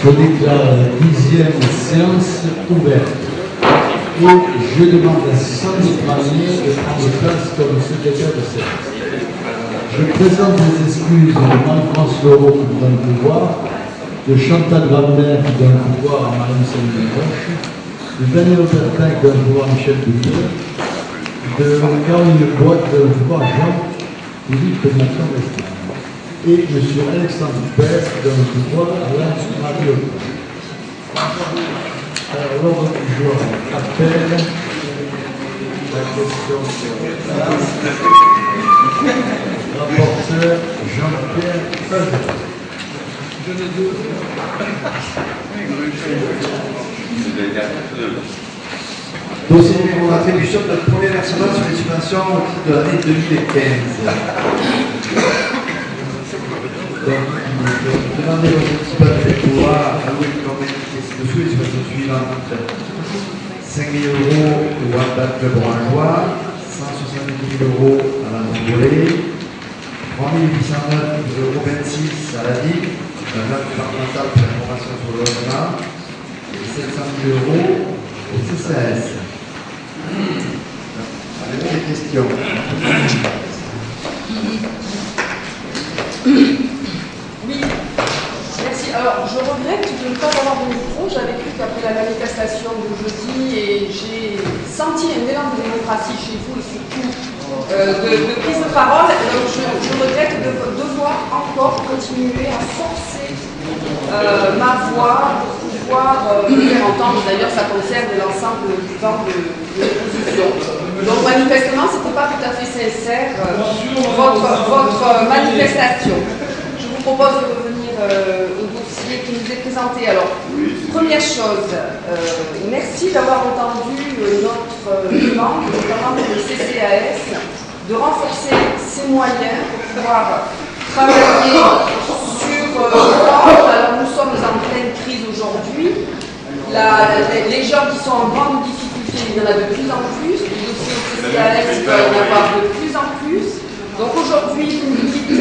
Je déclare la 10e séance ouverte. Et je demande à Sandro Granier de prendre place comme secrétaire de séance. Je présente les excuses de Marie-France Leroux qui me donne le pouvoir, de Chantal Grandin qui donne le pouvoir à Marie-Michel Roche, de Daniel Bertin qui donne le pouvoir à Michel Bouvier, de Caroline Bois qui donne le pouvoir à Jean-Philippe Nathan-Westman. Et M. Alexandre Dupère qui donne le pouvoir à Marie-Marie. Alors, l'ordre du jour appelle la question rapporteur Jean-Pierre Fazel. Dossier pour l'attribution de notre premier versement sur les subventions au titre de l'année 2015. Donc, demandez aux participants de pouvoir allouer comme indiqué ci-dessous les subventions suivantes: 5 000 € au Handball Club Orangeois, 170 000 € à la Mongolie, 3 809,26 € à la DIC, un acte départemental pour l'information sur le logement, et 700 000 € au CCAS. Avez-vous des questions? Oui, merci. Alors, je regrette de ne pas avoir de micro. J'avais cru qu'après la manifestation de jeudi, et j'ai senti un élan de démocratie chez vous et surtout de prise de parole. Donc, je regrette de devoir encore continuer à forcer ma voix pour pouvoir me faire entendre. D'ailleurs, ça concerne l'ensemble du camp de l'opposition. Donc, manifestement, ce n'était pas tout à fait sincère votre manifestation. Je vous propose de revenir au dossier qui nous est présenté. Alors, première chose, merci d'avoir entendu notre demande, notamment le CCAS, de renforcer ses moyens pour pouvoir travailler sur alors nous sommes en pleine crise aujourd'hui. Les gens qui sont en grande difficulté, il y en a de plus en plus. Les dossiers au CCAS, il va y en avoir de plus en plus. Donc aujourd'hui, vous nous dites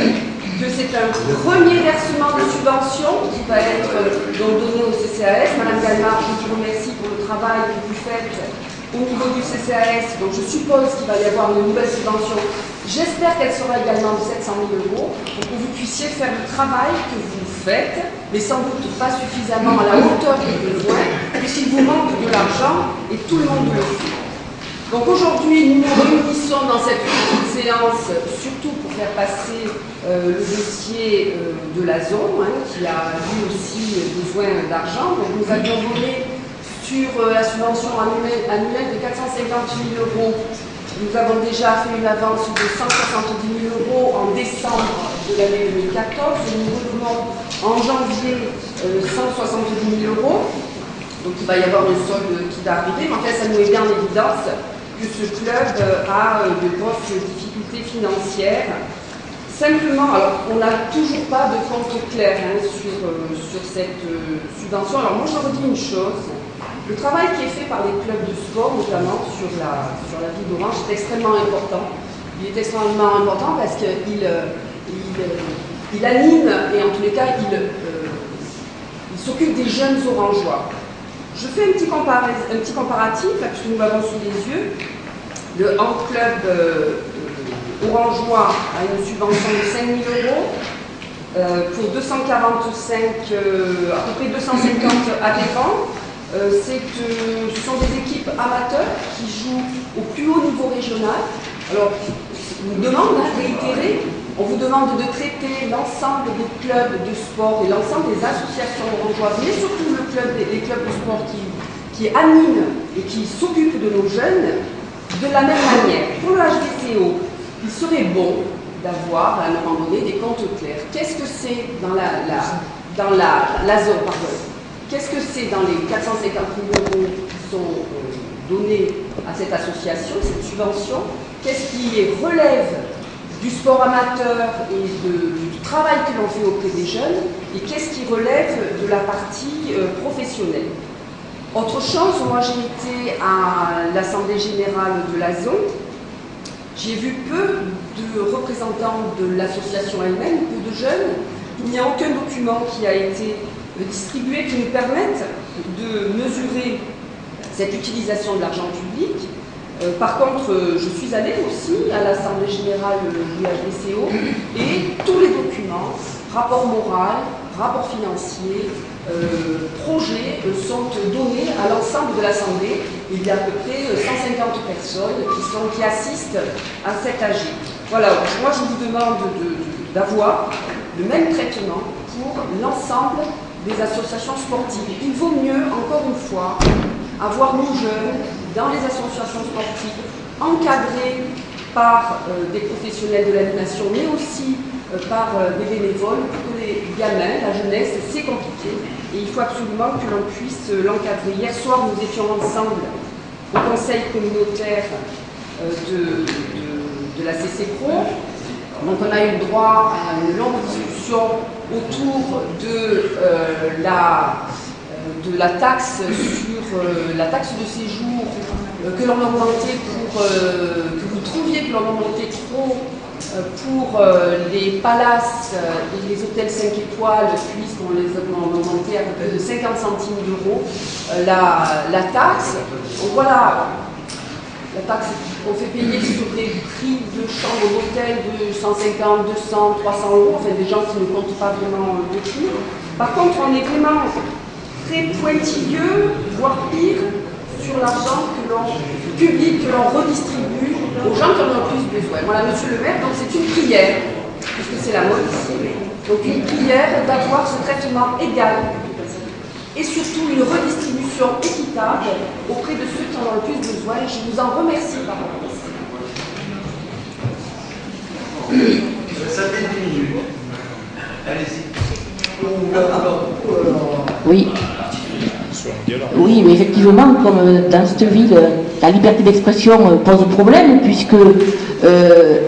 que c'est un premier versement de subvention qui va être donc donné au CCAS. Madame Galmard, je vous remercie pour le travail que vous faites au niveau du CCAS. Donc je suppose qu'il va y avoir une nouvelle subvention. J'espère qu'elle sera également de 700 000 € pour que vous puissiez faire le travail que vous faites, mais sans doute pas suffisamment à la hauteur des besoins, puisqu'il vous manque de l'argent et tout le monde le sait. Donc aujourd'hui, nous nous réunissons dans cette petite séance, surtout pour faire passer le dossier de la zone, qui a lui aussi besoin d'argent. Donc nous avions donné sur la subvention annuelle de 450 000 €. Nous avons déjà fait une avance de 170 000 € en décembre de l'année 2014 et nous revenons en janvier 170 000 €. Donc il va y avoir un solde qui va arriver, mais en fait ça nous met bien en évidence que ce club a de grosses difficultés financières. Simplement, alors on n'a toujours pas de compte clair sur cette subvention. Alors moi je redis une chose. Le travail qui est fait par les clubs de sport, notamment sur la ville d'Orange, est extrêmement important. Il est extrêmement important parce qu'il anime et en tous les cas, il s'occupe des jeunes orangeois. Je fais un petit comparatif, là, puisque nous l'avons sous les yeux. Le hand club orangeois a une subvention de 5 000 € pour 245, à peu près 250 adhérents. Ce sont des équipes amateurs qui jouent au plus haut niveau régional. Alors, on vous demande à réitérer, on vous demande de traiter l'ensemble des clubs de sport et l'ensemble des associations orangeoises, mais surtout les clubs de sport qui animent et qui s'occupent de nos jeunes de la même manière. Pour le HBCO, il serait bon d'avoir à un moment donné des comptes clairs. Qu'est-ce que c'est dans la zone, pardon. Qu'est-ce que c'est dans les 450 000 € qui sont donnés à cette association, cette subvention? Qu'est-ce qui relève du sport amateur et du travail que l'on fait auprès des jeunes? Et qu'est-ce qui relève de la partie professionnelle? Autre chose, moi j'ai été à l'Assemblée Générale de la zone. J'ai vu peu de représentants de l'association elle-même, peu de jeunes. Il n'y a aucun document qui a été distribués qui nous permettent de mesurer cette utilisation de l'argent public. Par contre, je suis allée aussi à l'Assemblée Générale du HBCO et tous les documents, rapport moral, rapport financier, projets sont donnés à l'ensemble de l'Assemblée. Il y a à peu près 150 personnes qui assistent à cet AG. Voilà, moi je vous demande d'avoir le même traitement pour l'ensemble des associations sportives. Il vaut mieux, encore une fois, avoir nos jeunes dans les associations sportives, encadrés par des professionnels de l'animation, mais aussi par des bénévoles, pour que les gamins, la jeunesse, c'est compliqué. Et il faut absolument que l'on puisse l'encadrer. Hier soir, nous étions ensemble au conseil communautaire de la CCPRO. Donc on a eu droit à une longue discussion autour de la taxe sur la taxe de séjour que l'on augmentait que vous trouviez que l'on augmentait trop pour les palaces et les hôtels 5 étoiles, puisqu'on les augmentait à peu près de 50 centimes d'euros la taxe. Donc voilà, la taxe qu'on fait payer sur des prix de chambre d'hôtel de 150, 200, 300 euros, enfin des gens qui ne comptent pas vraiment de prix. Par contre, on est vraiment très pointilleux, voire pire, sur l'argent public que l'on redistribue aux gens qui en ont le plus besoin. Voilà, monsieur le maire, donc c'est une prière, puisque c'est la mode ici, donc une prière d'avoir ce traitement égal et surtout une redistribution équitable auprès de ceux qui en ont le plus besoin. Et je vous en remercie par rapport à ça. Ça fait 10 minutes. Allez-y. Oui. Oui, mais effectivement, comme dans cette ville, la liberté d'expression pose problème, puisque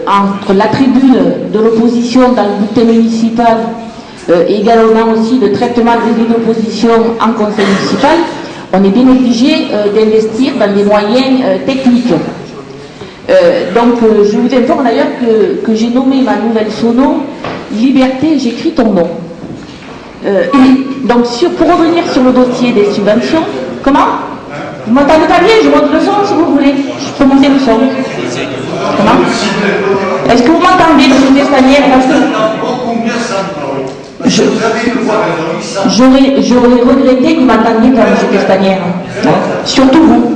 entre la tribune de l'opposition dans le bulletin municipal et également aussi le traitement des élus d'opposition en conseil municipal, on est bien obligé d'investir dans des moyens techniques. Donc je vous informe d'ailleurs que j'ai nommé ma nouvelle sono Liberté, j'écris ton nom. Donc pour revenir sur le dossier des subventions, comment? Vous m'entendez pas bien? Je monte le son si vous voulez. Je peux monter le son. Comment? Est-ce que vous m'entendez, M. Testanière? J'aurais regretté que vous m'entendiez pas, M. Testanière. Surtout vous.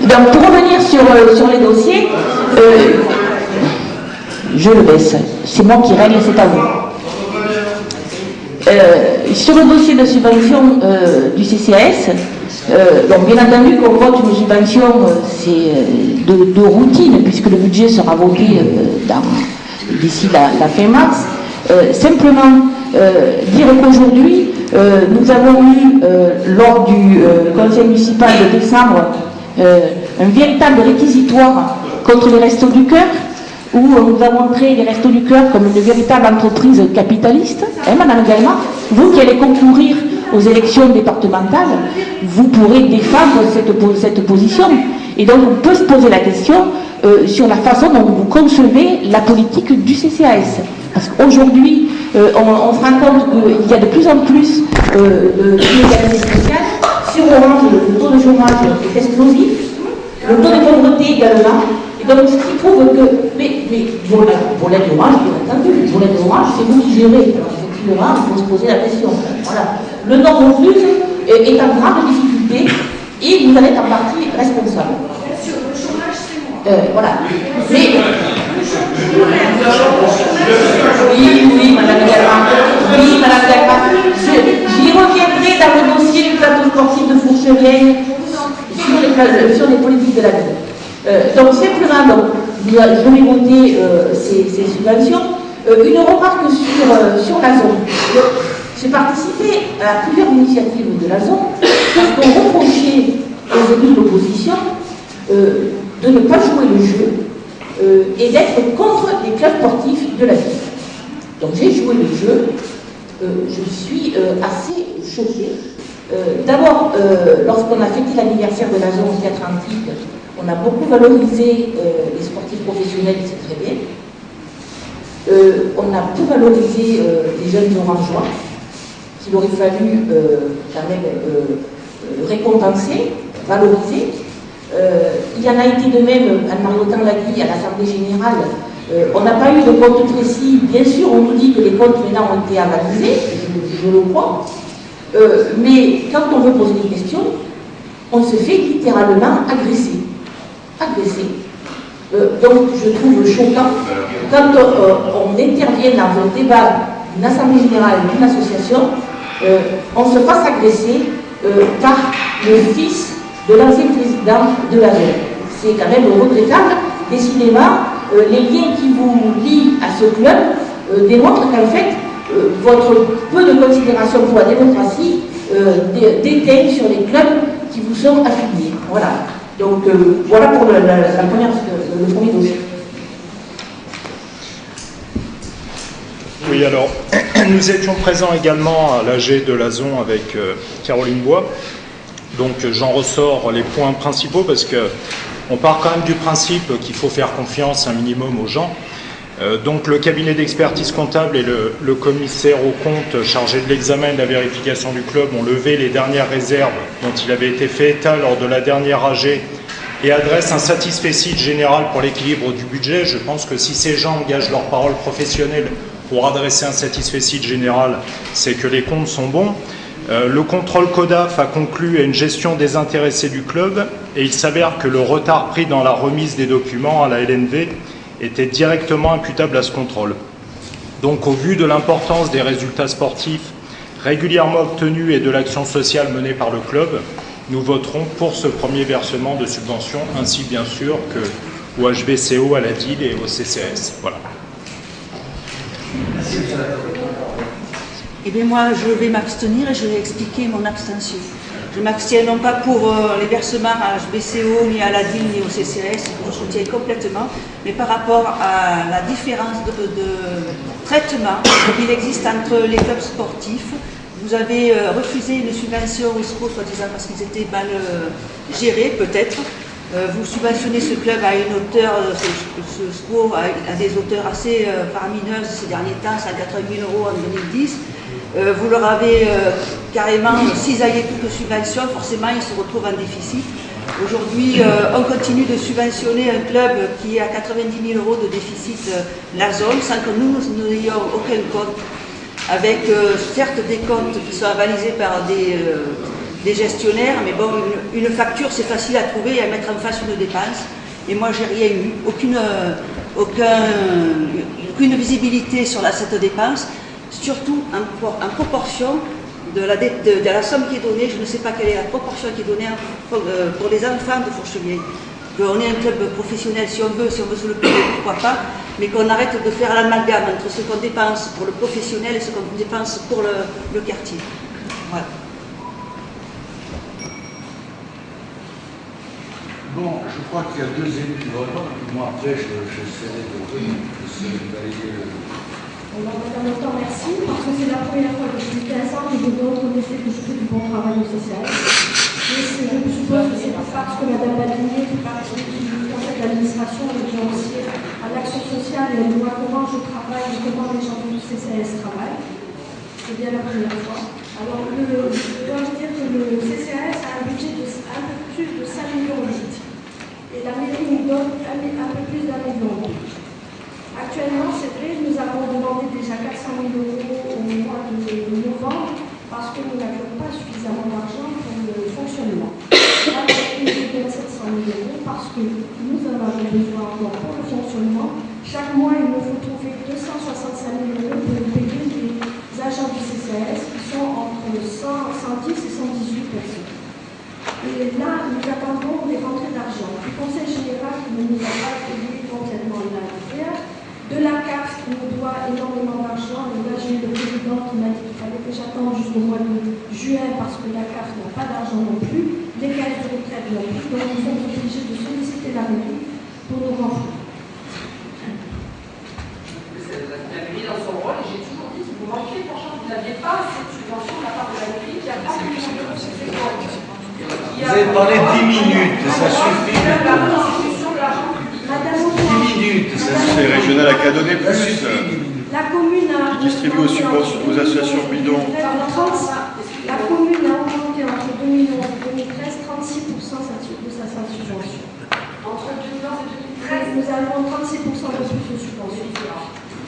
Donc pour revenir sur les dossiers, je le baisse. C'est moi qui règle, c'est à vous. Sur le dossier de subvention du CCAS, donc bien entendu qu'on vote une subvention, c'est de routine, puisque le budget sera voté d'ici la fin mars. Simplement dire qu'aujourd'hui, nous avons eu, lors du conseil municipal de décembre, un véritable réquisitoire contre les Restos du Cœur, où on nous a montré les Restos du Cœur comme une véritable entreprise capitaliste. Madame Gaïma, vous qui allez concourir aux élections départementales, vous pourrez défendre cette position. Et donc on peut se poser la question sur la façon dont vous concevez la politique du CCAS. Parce qu'aujourd'hui, on se rend compte qu'il y a de plus en plus d'inégalités sociales. Sur Orange, le taux de chômage est explosif, le taux de pauvreté également. Donc, ce qui prouve que, mais pour l'aide d'Orange, bien entendu, pour l'aide d'Orange, c'est vous qui gérez. Alors, effectivement, il faut se poser la question. Voilà. Le Nord-Vaucluse est en grande difficulté et vous en êtes en partie responsable. Bien sûr, le chômage, c'est moi. Voilà. Mais. Oui, madame Galma. Oui, madame Galma. J'y reviendrai dans le dossier du plateau sportif de Fourchevieille sur les politiques de la ville. Donc simplement, je vais voter ces subventions. Une remarque sur la zone. J'ai participé à plusieurs initiatives de la zone parce qu'on reprochait aux élus de l'opposition de ne pas jouer le jeu et d'être contre les clubs sportifs de la ville. Donc j'ai joué le jeu. Je suis assez choquée. D'abord, lorsqu'on a fêté l'anniversaire de la zone Atlantique, on a beaucoup valorisé les sportifs professionnels, c'est très bien. On a peu valorisé les jeunes orangeois. qu'il aurait fallu quand même récompenser, valoriser. Il y en a été de même, Anne-Marie Autant l'a dit, à l'Assemblée Générale. On n'a pas eu de compte précis. Bien sûr, on nous dit que les comptes maintenant ont été avalisés, je le crois. Mais quand on veut poser des questions, on se fait littéralement agresser. Donc je trouve choquant quand on intervient dans un débat d'une assemblée générale, d'une association, on se fasse agresser par le fils de l'ancien président de la zone. C'est quand même regrettable. Décidément, les liens qui vous lient à ce club démontrent qu'en fait, votre peu de considération pour la démocratie déteint sur les clubs qui vous sont affiliés. Voilà. Donc voilà pour le premier dossier. Oui, alors, nous étions présents également à l'AG de Lazon avec Caroline Bois. Donc j'en ressors les points principaux parce qu'on part quand même du principe qu'il faut faire confiance un minimum aux gens. Donc le cabinet d'expertise comptable et le commissaire aux comptes chargé de l'examen et de la vérification du club ont levé les dernières réserves dont il avait été fait état lors de la dernière AG et adressent un satisfecit général pour l'équilibre du budget. Je pense que si ces gens engagent leur parole professionnelle pour adresser un satisfecit général, c'est que les comptes sont bons. Le contrôle CODAF a conclu à une gestion désintéressée du club et il s'avère que le retard pris dans la remise des documents à la LNV était directement imputable à ce contrôle. Donc au vu de l'importance des résultats sportifs régulièrement obtenus et de l'action sociale menée par le club, nous voterons pour ce premier versement de subvention, ainsi bien sûr qu'au HBCO, à la DIL et au CCS. Voilà. Eh bien moi, je vais m'abstenir et je vais expliquer mon abstention. Je m'abstiens non pas pour les versements à HBCO, ni à la DIL, ni au CCS, je soutiens complètement, mais par rapport à la différence de traitement qu'il existe entre les clubs sportifs. Vous avez refusé une subvention au SPO, soi-disant parce qu'ils étaient mal gérés, peut-être. Vous subventionnez ce club à une hauteur, ce SPO à des hauteurs assez faramineuses ces derniers temps, 180 000 € en 2010. Vous leur avez carrément cisaillé toute subvention, forcément ils se retrouvent en déficit. Aujourd'hui, on continue de subventionner un club qui est à 90 000 € de déficit la zone, sans que nous n'ayons aucun compte, avec certes des comptes qui sont avalisés par des gestionnaires, mais bon, une facture c'est facile à trouver et à mettre en face une dépense. Et moi j'ai rien eu, aucune visibilité sur cette dépense. Surtout en proportion de la somme qui est donnée, je ne sais pas quelle est la proportion qui est donnée pour les enfants de Fourchevieille. On est un club professionnel si on veut se le payer, pourquoi pas, mais qu'on arrête de faire l'amalgame entre ce qu'on dépense pour le professionnel et ce qu'on dépense pour le quartier. Voilà. Bon, je crois qu'il y a deux élus qui vont répondre, puis moi après j'essaierai de valider le... Madame Autant, merci, parce que c'est la première fois que je suis 15 ans et je dois reconnaître que je fais du bon travail au CCS. Je suppose que c'est parce que Madame Badinier fait partie du conseil d'administration et que j'ai aussi à l'action sociale et elle voit comment je travaille et comment les gens du CCS travaillent. C'est bien la première fois. Alors, je dois vous dire que le CCS a un budget de un peu plus de 5 millions €. Et la mairie nous donne un peu plus d'1 million €. Actuellement, c'est vrai, nous avons demandé déjà 400 000 € au mois de novembre parce que nous n'avions pas suffisamment d'argent pour le fonctionnement. Là, nous avons 700 000 € parce que nous en avons besoin encore pour le fonctionnement. Chaque mois, il nous faut trouver 265 000 € pour payer les agents du CCS qui sont entre 110 et 118 personnes. Et là, nous attendons des rentrées d'argent. Du Conseil général qui ne nous a pas payé complètement l'année dernière. De la CAF qui nous doit énormément d'argent. Et là, j'ai eu le président qui m'a dit qu'il fallait que j'attende jusqu'au mois de juin parce que la CAF n'a pas d'argent non plus. Les caisses de retraite non plus. Donc, nous sommes obligés de solliciter la mairie pour nous remplir. La mairie dans son rôle, et j'ai toujours dit que vous manquiez, franchement, vous n'aviez pas cette subvention de la part de la mairie qui a pas de millions d'euros sur ses comptes. Vous avez parlé 10 minutes, ça suffit. 10 minutes, ça C'est régional à qu'à donner plus. La La commune a distribue aux subventions aux associations bidons. La commune a augmenté entre 2011 et 2013 36% de sa subvention. Entre 2011 et 2013, nous avons 36% de plus de subvention.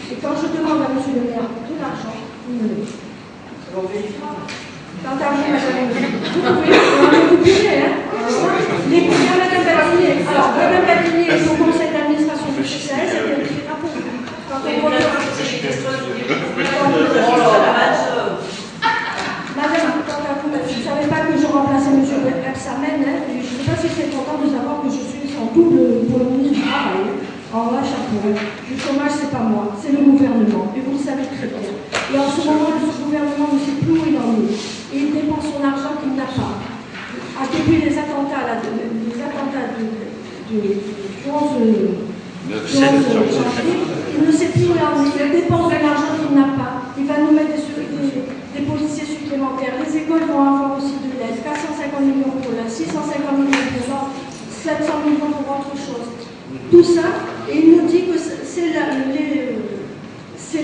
Et quand je demande à M. le maire de l'argent, il me le dit. Quant à vous, madame, vous pouvez, hein. Les combien madame Badinier, alors madame Badinier est au conseil d'administration du CCAS, elle écrira pour vous. Quand on votera. Madame, quant à vous, je ne savais pas que je remplaçais M. Epsamen, hein. Je ne sais pas si c'est content de savoir que je suis en double pour le ministre du Travail, en bas chapeau. Le chômage, c'est pas moi, c'est le gouvernement, et vous le savez très bien. Et en ce moment, le gouvernement ne sait plus où il en est. Et il dépense son argent qu'il n'a pas. Depuis les attentats, du 11 janvier, il ne sait plus où il en est. Il dépense de l'argent qu'il n'a pas. Il va nous mettre des policiers supplémentaires. Les écoles vont avoir aussi de l'aide. 450 millions pour là, 650 millions pour là, 700 millions pour autre chose. Tout ça, et il nous dit que c'est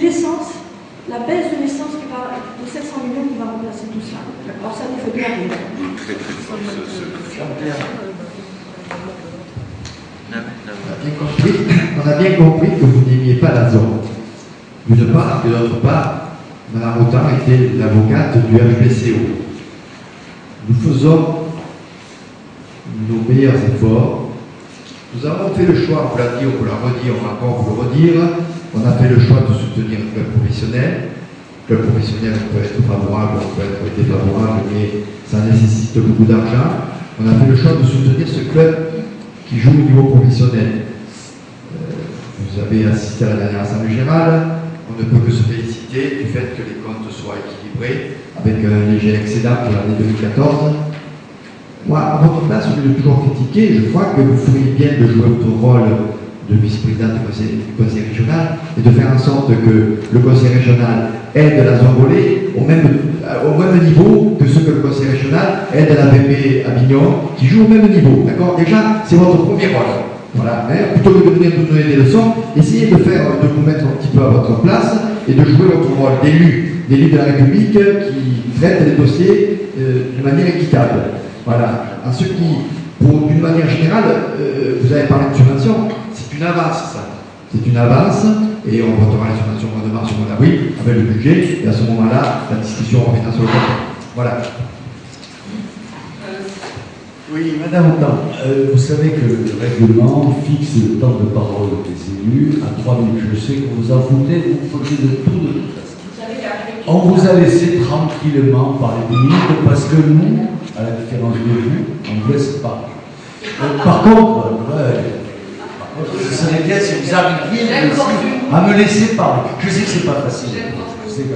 l'essence. La baisse de l'essence de 700 millions qui va remplacer tout ça. Alors ça nous fait bien rire. Très très fort On a bien compris que vous n'aimiez pas la zone. D'une part, et d'autre part, Mme Autant était l'avocate du HBCO. Nous faisons nos meilleurs efforts. Nous avons fait le choix, on l'a dit, on peut la redire, on va encore vous le redire. On a fait le choix de soutenir le club professionnel. Le club professionnel, on peut être favorable, on peut être défavorable, mais ça nécessite beaucoup d'argent. On a fait le choix de soutenir ce club qui joue au niveau professionnel. Vous avez assisté à la dernière assemblée générale. On ne peut que se féliciter du fait que les comptes soient équilibrés, avec un léger excédent pour l'année 2014. Moi, à votre place, je vais toujours critiquer. Je crois que vous feriez bien de jouer votre rôle de vice-président du conseil régional et de faire en sorte que le conseil régional aide la zone volée au même niveau que ce que le conseil régional aide la VP Avignon, qui joue au même niveau. D'accord? Déjà, c'est votre premier rôle. Voilà. Mais plutôt que de venir nous donner des leçons, essayez de vous mettre un petit peu à votre place et de jouer votre rôle d'élu de la République qui traite les dossiers de manière équitable. Voilà. En ce qui, d'une manière générale, vous avez parlé de subvention. C'est une avance, ça. C'est une avance, et on votera les subventions au mois de mars, au mois d'avril, avec le budget, et à ce moment-là, la discussion reviendra sur le côté. Voilà. Oui, Madame Autant, vous savez que le règlement fixe le temps de parole des élus à 3 minutes. Je sais que vous en foutez, vous faisiez de tout de toute façon. On vous a laissé tranquillement parler 10 minutes parce que nous, à la différence de vous, on ne vous laisse pas. Par contre, ce serait bien si vous arriviez à me laisser parler. Je sais que c'est pas facile. Je sais que...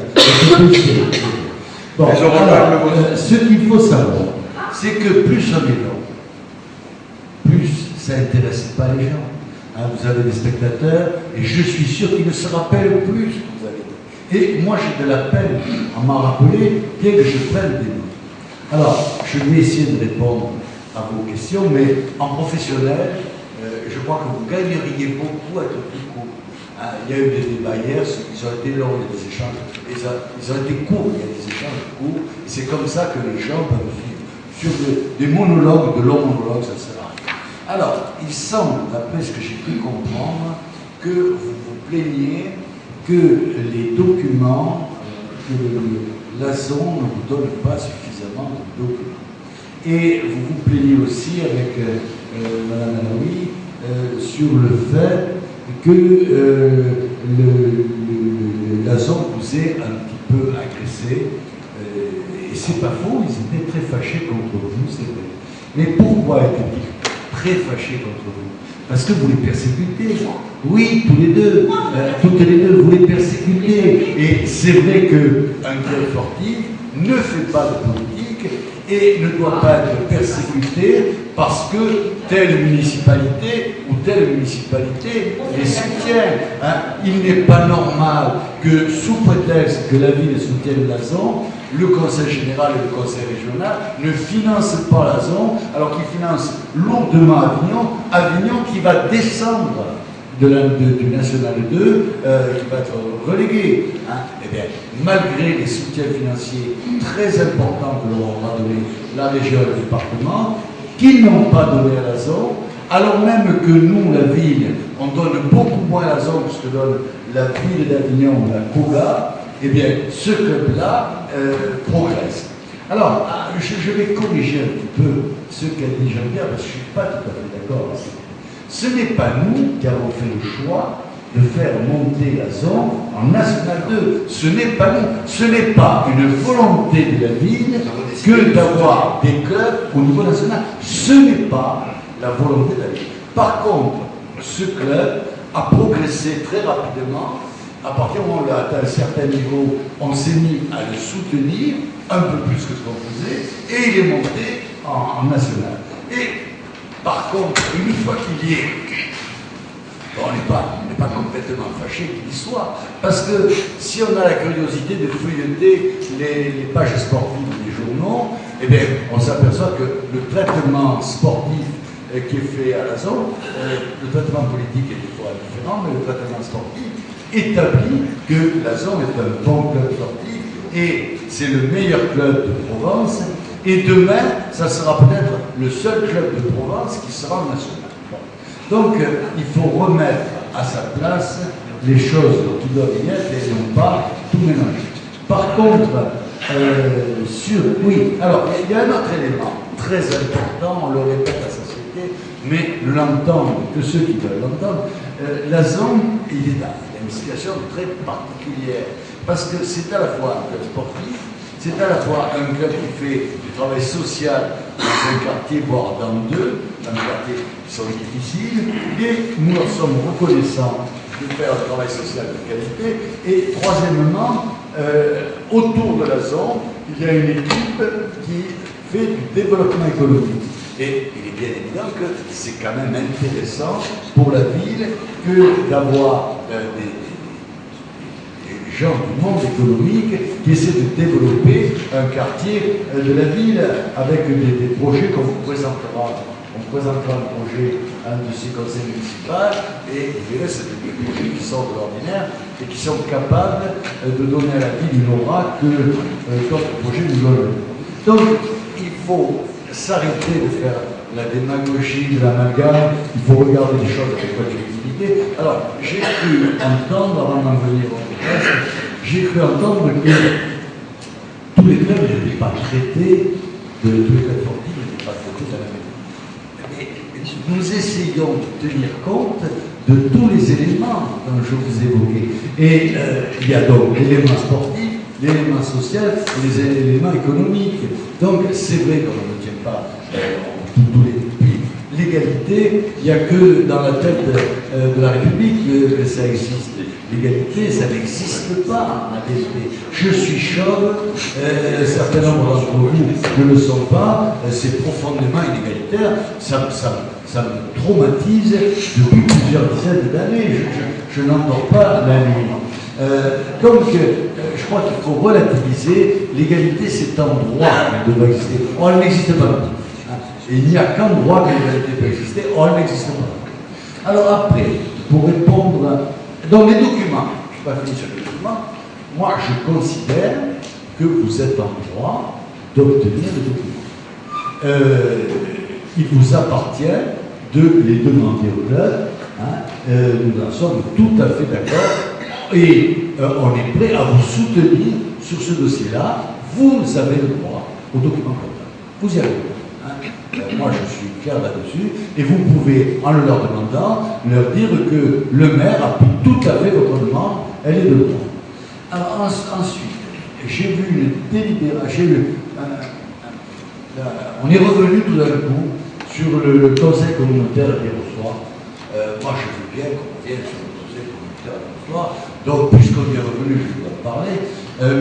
Bon, alors, ce qu'il faut savoir, c'est que plus on est long, plus ça n'intéresse pas les gens. Hein, vous avez des spectateurs, et je suis sûr qu'ils ne se rappellent plus ce que vous avez dit. Et moi, j'ai de la peine à m'en rappeler dès que je prenne des notes. Alors, je vais essayer de répondre à vos questions, mais en professionnel, je crois que vous gagneriez beaucoup à être plus court. Hein, il y a eu des débats hier, ils ont été longs, il y a des échanges, ils ont été courts, il y a des échanges courts, et c'est comme ça que les gens peuvent vivre. Sur des monologues, de longs monologues, ça sert à rien. Alors, il semble, d'après ce que j'ai pu comprendre, que vous vous plaignez que les documents, que la zone ne vous donne pas suffisamment de documents. Et vous vous plaignez aussi avec Mme Alaoui sur le fait que la zone vous est un petit peu agressée. Et c'est pas faux, ils étaient très fâchés contre vous, c'est vrai. Mais pourquoi étaient-ils très fâchés contre vous? Parce que vous les persécutez. Oui, tous les deux. Toutes les deux, vous les persécutez. Et c'est vrai qu'un club sportif ne fait pas de politique et ne doit pas être persécuté parce que telle municipalité ou telle municipalité les soutient. Hein. Il n'est pas normal que, sous prétexte que la ville soutienne la zone, le conseil général et le conseil régional ne financent pas la zone, alors qu'ils financent lourdement Avignon qui va descendre du National 2 qui va être relégué. Hein. Eh bien, malgré les soutiens financiers très importants que l'on va donner la région et le département, qu'ils n'ont pas donné à la zone, alors même que nous, la ville, on donne beaucoup moins à la zone que ce que donne la ville d'Avignon, la COGA, eh bien, ce club-là progresse. Alors, je vais corriger un petit peu ce qu'a dit Jean-Pierre, parce que je ne suis pas tout à fait d'accord. Ce n'est pas nous qui avons fait le choix de faire monter la zone en National 2. Ce n'est pas nous. Ce n'est pas une volonté de la ville que d'avoir des clubs au niveau national. Ce n'est pas la volonté de la ville. Par contre, ce club a progressé très rapidement. À partir du moment où on a atteint un certain niveau, on s'est mis à le soutenir un peu plus que ce qu'on faisait, et il est monté en national. Et par contre, une fois qu'il y est, on n'est pas complètement fâché qu'il y soit, parce que si on a la curiosité de feuilleter les pages sportives des journaux, eh bien, on s'aperçoit que le traitement sportif qui est fait à la zone, le traitement politique est des fois différent, mais le traitement sportif établit que la zone est un bon club sportif et c'est le meilleur club de Provence. Et demain, ça sera peut-être le seul club de Provence qui sera national. Donc, il faut remettre à sa place les choses qui doivent y être et non pas tout mélanger. Par contre, oui, alors, il y a un autre élément très important, on le répète à la société, mais l'entendent que ceux qui veulent l'entendre. La zone, il y a une situation très particulière, parce que c'est à la fois un club sportif, c'est à la fois un club qui fait du travail social dans un quartier, voire dans deux, dans des quartiers qui sont difficiles, et nous en sommes reconnaissants de faire un travail social de qualité. Et troisièmement, autour de la zone, il y a une équipe qui fait du développement économique. Et il est bien évident que c'est quand même intéressant pour la ville que d'avoir des gens du monde économique qui essaient de développer un quartier de la ville avec des projets qu'on vous présentera. On présentera un projet à un de ces conseils municipaux et vous verrez, c'est des projets qui sortent de l'ordinaire et qui sont capables de donner à la ville une aura que d'autres projets nous donnent. Donc, il faut s'arrêter de faire la démagogie de l'amalgame, il faut regarder les choses avec objectivité. Alors, j'ai cru entendre, avant d'en venir au podcast, j'ai cru entendre que tous les clubs n'étaient pas traités, tous les clubs sportifs n'étaient pas traités de la même manière. Mais nous essayons de tenir compte de tous les éléments dont je vous évoquais. Et il y a donc l'élément sportif, l'élément social et les éléments économiques. Donc, c'est vrai qu'on ne tient pas tous les pays. L'égalité, il n'y a que dans la tête de la République que ça existe. L'égalité, ça n'existe pas en réalité. Je suis chauve, un certain nombre d'entre vous ne le sont pas, c'est profondément inégalitaire, ça me traumatise depuis plusieurs dizaines d'années, je n'en dors pas la nuit. Donc, je crois qu'il faut relativiser, l'égalité c'est un droit qui doit exister. Or, elle n'existe pas. Et il n'y a qu'un droit que l'égalité peut exister, or elle n'existe pas. Alors après, pour répondre... Dans les documents, je n'ai pas fini sur les documents, moi je considère que vous êtes en droit d'obtenir les documents. Il vous appartient de les demander au club, nous en sommes tout à fait d'accord, et on est prêt à vous soutenir sur ce dossier-là. Vous avez le droit aux documents comptables. Vous y avez le droit. Moi, je suis clair là-dessus, et vous pouvez, en leur demandant, leur dire que le maire a pris tout à fait votre demande, elle est de droit. Alors, ensuite, j'ai vu une délibération, on est revenu tout d'un coup sur le conseil communautaire d'Hérosoir. Moi, je veux bien qu'on revienne sur le conseil communautaire d'Hérosoir, donc, puisqu'on y est revenu, je vais en parler,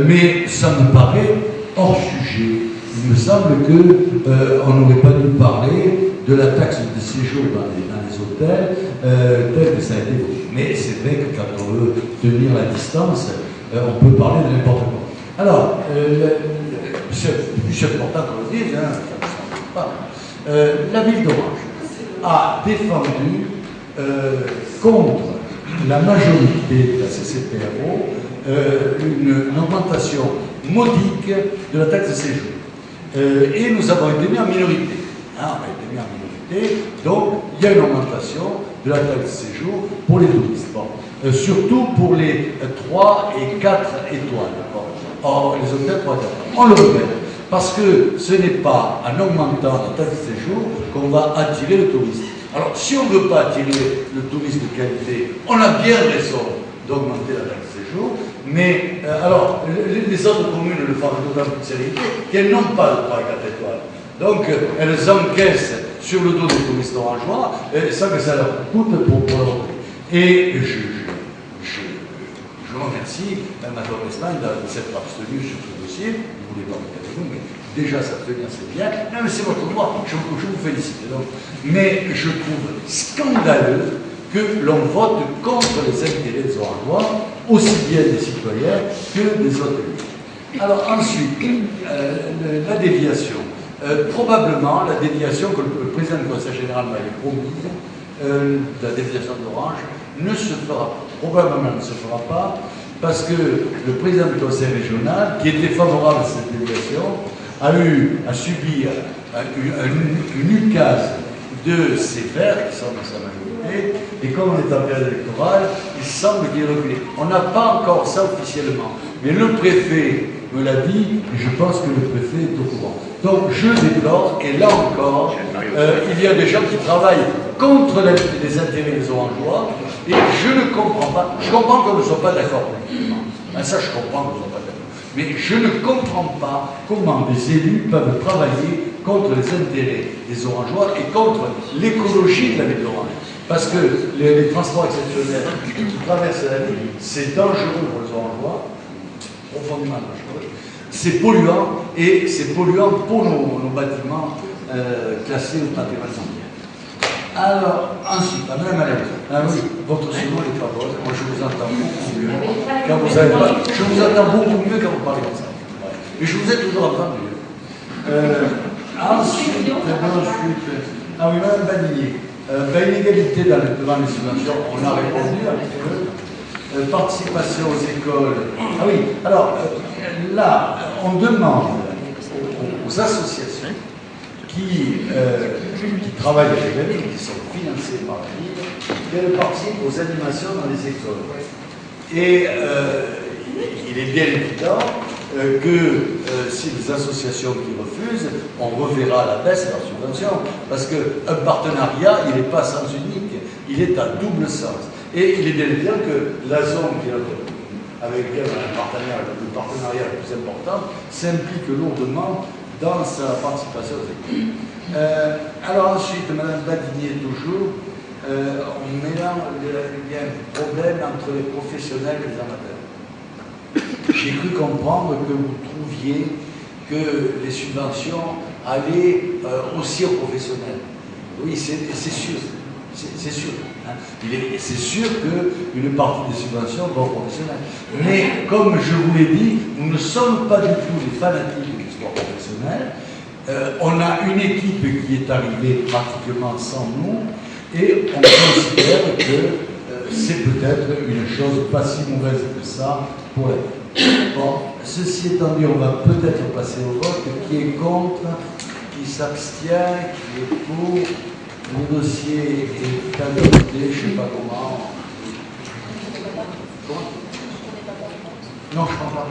mais ça me paraît hors sujet. Il me semble qu'on n'aurait pas dû parler de la taxe de séjour dans les hôtels tel que ça a été évoqué. Mais c'est vrai que quand on veut tenir la distance, on peut parler de n'importe quoi. Alors, c'est important qu'on le dise, ça ne pas. La ville d'Orange a défendu contre la majorité de la CCPRO une augmentation modique de la taxe de séjour. Et nous avons été mis en minorité. On a été mis en minorité, donc il y a une augmentation de la taxe de séjour pour les touristes. Bon. Surtout pour les 3 et 4 étoiles. Or, les hôtels 3 et 4. On le regrette. Parce que ce n'est pas en augmentant la taxe de séjour qu'on va attirer le touriste. Alors, si on ne veut pas attirer le touriste de qualité, on a bien raison d'augmenter la taxe de séjour, mais alors, les autres communes le font avec d'autant plus de sérénité qu'elles n'ont pas de 3 et 4 étoiles. Donc, elles encaissent sur le dos des touristes orangeois sans que ça leur coûte pour leur. Et je remercie Mme Espagne de s'être abstenue sur ce dossier. Vous ne voulez pas me avec nous, mais déjà s'abstenir c'est bien. Non, mais c'est votre droit, je vous félicite. Donc. Mais je trouve scandaleux que l'on vote contre les intérêts des Orangeois, aussi bien des citoyens que des autres pays. Alors ensuite, la déviation. Probablement, la déviation que le président du Conseil général m'avait promise, la déviation d'Orange, ne se fera pas. Probablement ne se fera pas, parce que le président du Conseil régional, qui était favorable à cette déviation, a subi une ukase de ses pairs, qui sont dans sa majorité, et comme on est en période électorale, il semble qu'il est reculé. On n'a pas encore ça officiellement, mais le préfet me l'a dit, et je pense que le préfet est au courant. Donc je déplore, et là encore, il y a des gens qui travaillent contre les intérêts des Orangeois, et je ne comprends pas. Je comprends qu'on ne soit pas d'accord politiquement. Ça, je comprends qu'on ne soit pas d'accord. Mais je ne comprends pas comment des élus peuvent travailler contre les intérêts des Orangeois et contre l'écologie de la ville d'Orange. Parce que les transports exceptionnels qui traversent la ville, c'est dangereux pour les Orangeois, profondément dangereux. C'est polluant, et c'est polluant pour nos bâtiments classés au patrimoine mondial. Alors, ensuite, Madame, oui, votre second est pas bonne. Moi, je vous entends beaucoup mieux quand vous avez pas. Je vous entends beaucoup mieux quand vous parlez comme ça. Mais je vous ai toujours entendu. Ensuite, ah oui, Madame Badinier. Inégalité devant les subventions, on a répondu un petit peu. Participation aux écoles. Ah oui, alors là, on demande aux associations qui travaillent avec la ville, qui sont financées par la ville, qu'elles participent aux animations dans les écoles. Et il est bien évident que si les associations qui refusent, on reverra la baisse de leur subvention. Parce qu'un partenariat, il n'est pas à sens unique, il est à double sens. Et il est bien évident que la zone qui est avec laquelle on a le partenariat le plus important s'implique lourdement dans sa participation aux écoles. Alors ensuite, Mme Badinier toujours, on mélange, il y a un problème entre les professionnels et les amateurs. J'ai cru comprendre que vous trouviez que les subventions allaient aussi aux professionnels. Oui, c'est sûr. C'est sûr. Hein. C'est sûr qu'une partie des subventions va aux professionnels. Mais comme je vous l'ai dit, nous ne sommes pas du tout des fanatiques du sport professionnel. On a une équipe qui est arrivée pratiquement sans nous et on considère que c'est peut-être une chose pas si mauvaise que ça pour elle. Bon, ceci étant dit, on va peut-être passer au vote. Qui est contre, qui s'abstient, qui est pour. Le dossier est adopté, je ne sais pas comment. Non, je ne prends pas.